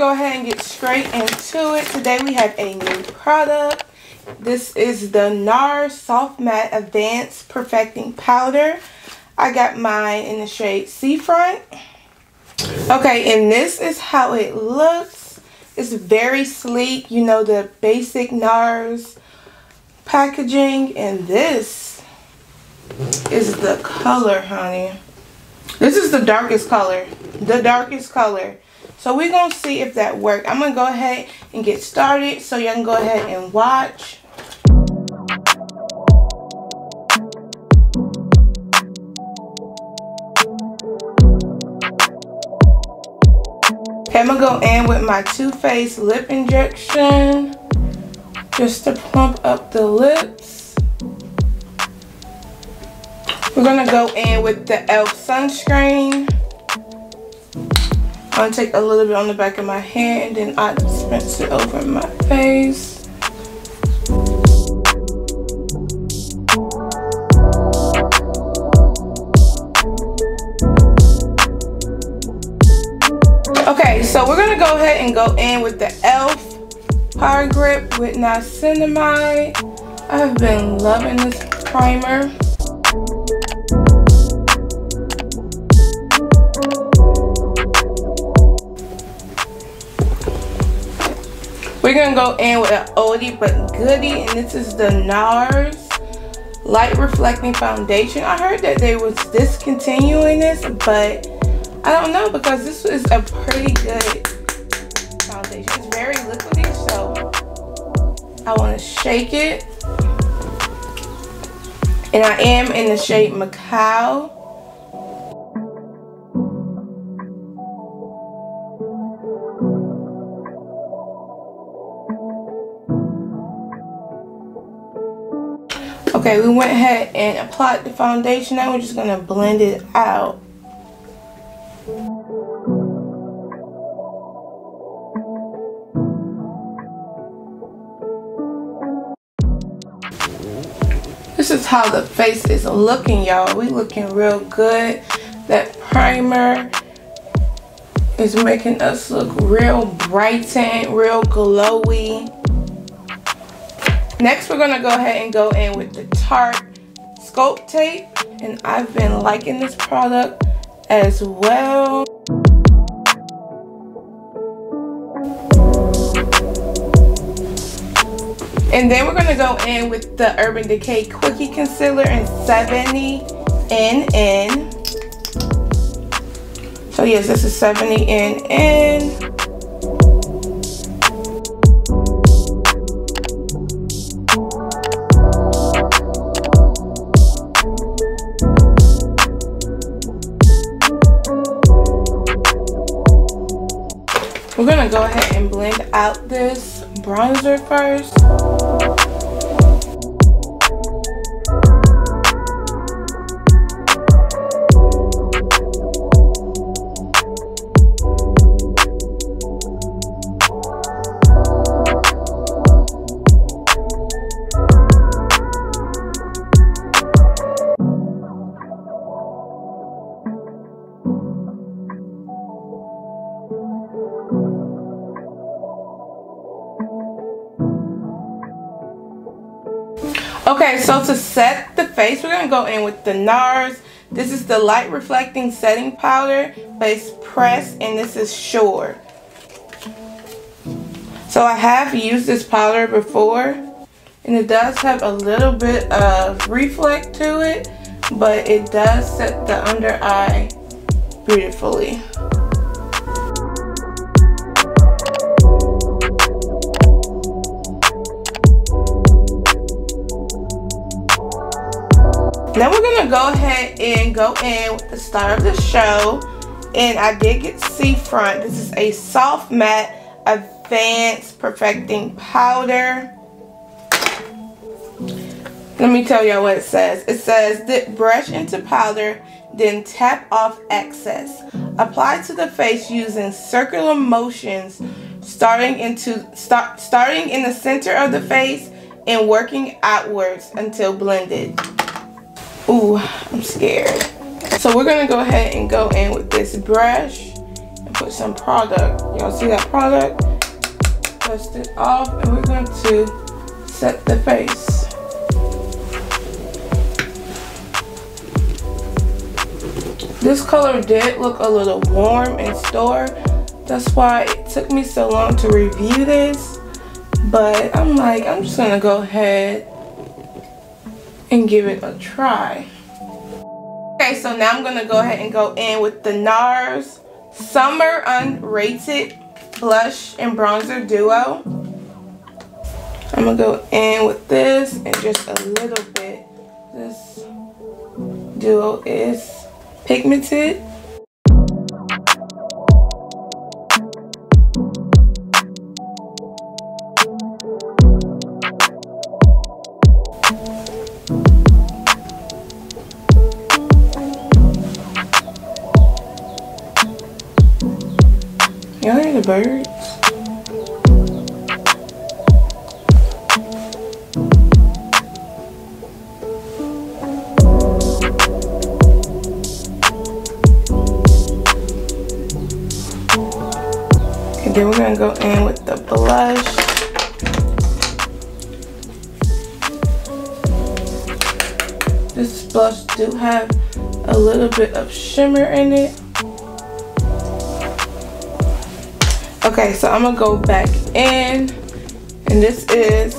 go ahead and get straight into it. Today we have a new product. This is the Nars Soft Matte Advanced Perfecting Powder. I got mine in the shade Seafront. Okay, and this is how it looks. It's very sleek, you know, the basic Nars packaging. And this is the color, honey. This is the darkest color. The darkest color. So we're going to see if that works. I'm going to go ahead and get started so y'all can go ahead and watch. Okay, I'm going to go in with my Too Faced lip injection just to plump up the lips. We're going to go in with the e.l.f. sunscreen. I'm going to take a little bit on the back of my hand and I dispense it over my face. Okay, so we're going to go ahead and go in with the e.l.f. Power Grip with Niacinamide. I've been loving this primer. We're going to go in with an oldie but goodie, and this is the Nars Light Reflecting Foundation. I heard that they was discontinuing this, but I don't know, because this is a pretty good foundation. It's very liquidy, so I want to shake it. And I am in the shade Maco. Okay, we went ahead and applied the foundation. Now we're just going to blend it out. This is how the face is looking, y'all. We looking real good. That primer is making us look real brightened, real glowy. Next, we're going to go ahead and go in with the Tarte Sculpt tape. And I've been liking this product as well. And then we're going to go in with the Urban Decay Quickie Concealer in 70 NN. So yes, this is 70 NN. We're going to go ahead and blend out this bronzer first. Okay, so to set the face, we're going to go in with the Nars. This is the Light Reflecting Setting Powder, but it's pressed and this is short. So I have used this powder before, and it does have a little bit of reflect to it, but it does set the under eye beautifully. Now we're going to go ahead and go in with the star of the show. And I did get Seafront. This is a Soft Matte Advanced Perfecting Powder. Let me tell y'all what it says. It says, dip brush into powder, then tap off excess. Apply to the face using circular motions, starting in the center of the face and working outwards until blended. Ooh, I'm scared. So we're going to go ahead and go in with this brush and put with some product. Y'all see that product? Dust it off, and we're going to set the face. This color did look a little warm in store. That's why it took me so long to review this. But I'm like, I'm just gonna go ahead and give it a try. Okay, so now I'm gonna go ahead and go in with the Nars Summer Unrated Blush and Bronzer Duo. I'm gonna go in with this and just a little bit. This duo is pigmented. Y'all hear the birds? And then we're gonna go in with the blush. This blush do have a little bit of shimmer in it. Okay, so I'm gonna go back in, and this is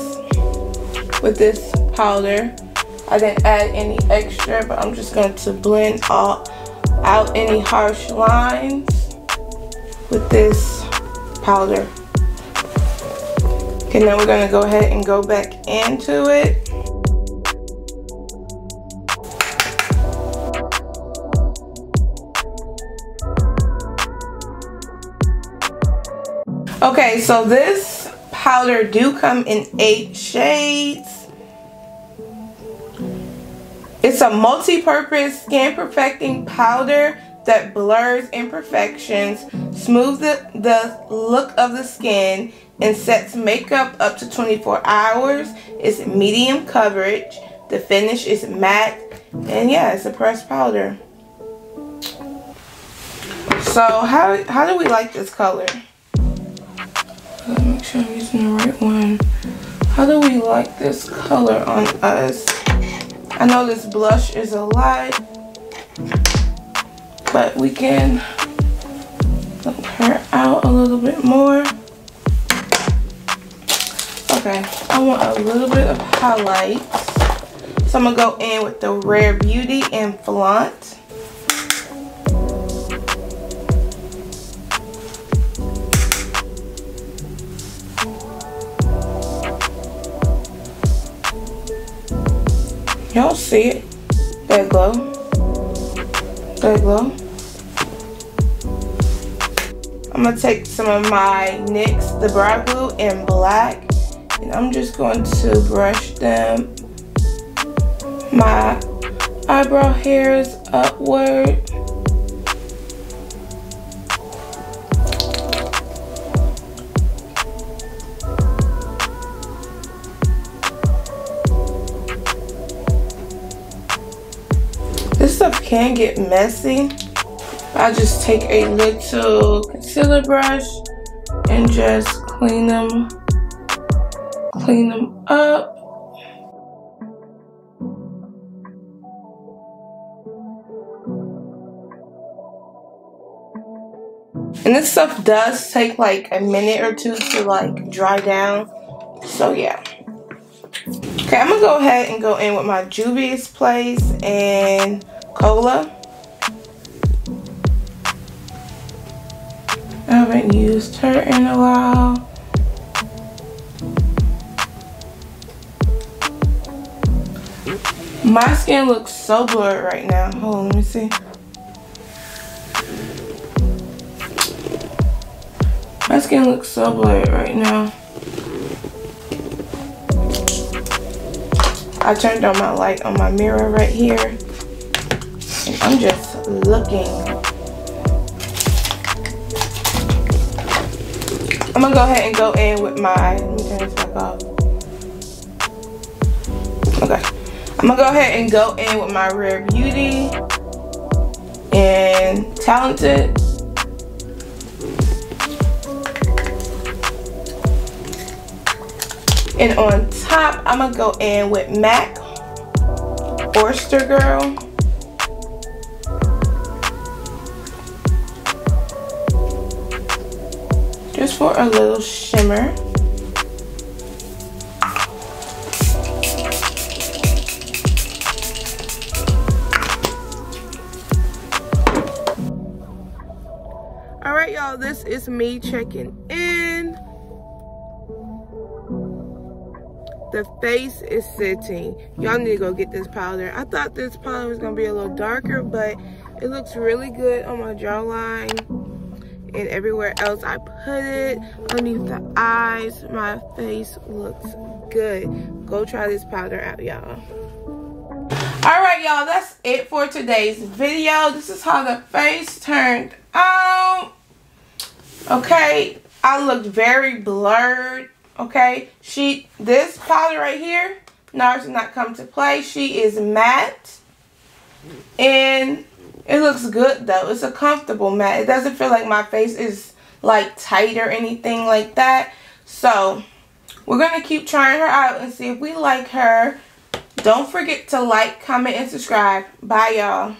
with this powder. I didn't add any extra, but I'm just going to blend out any harsh lines with this powder. Okay, now we're gonna go ahead and go back into it. Okay, so this powder do come in 8 shades. It's a multi-purpose skin perfecting powder that blurs imperfections, smooths the look of the skin, and sets makeup up to 24 hours. It's medium coverage. The finish is matte. And yeah, it's a pressed powder. So how do we like this color? Make sure I'm using the right one. How do we like this color on us? I know this blush is a lot, but we can look her out a little bit more. Okay, I want a little bit of highlights. So I'm gonna go in with the Rare Beauty and Flaunt. Y'all see it? That glow. That glow. I'm gonna take some of my NYX, the brow glue in black, and I'm just going to brush them, my eyebrow hairs upward. This stuff can get messy. I just take a little concealer brush and just clean them up. And this stuff does take like a minute or two to like dry down. So yeah. Okay, I'm gonna go ahead and go in with my Juvia's Place and Cola. I haven't used her in a while. My skin looks so blurred right now. Hold on, let me see. My skin looks so blurred right now. I turned on my light on my mirror right here, and I'm just looking. I'm gonna go ahead and go in with my, let me turn this back off. Okay. I'm gonna go ahead and go in with my Rare Beauty and Talented. And on top, I'm gonna go in with MAC Oyster Girl. Just for a little shimmer. Alright y'all, this is me checking in. The face is sitting. Y'all need to go get this powder. I thought this powder was going to be a little darker, but it looks really good on my jawline and everywhere else I put it. Underneath the eyes, my face looks good. Go try this powder out, y'all. Alright y'all, that's it for today's video. This is how the face turned out. Okay, I looked very blurred. Okay, this powder right here, Nars did not come to play. She is matte, and it looks good though. It's a comfortable matte. It doesn't feel like my face is like tight or anything like that. So we're gonna keep trying her out and see if we like her. Don't forget to like, comment, and subscribe. Bye y'all.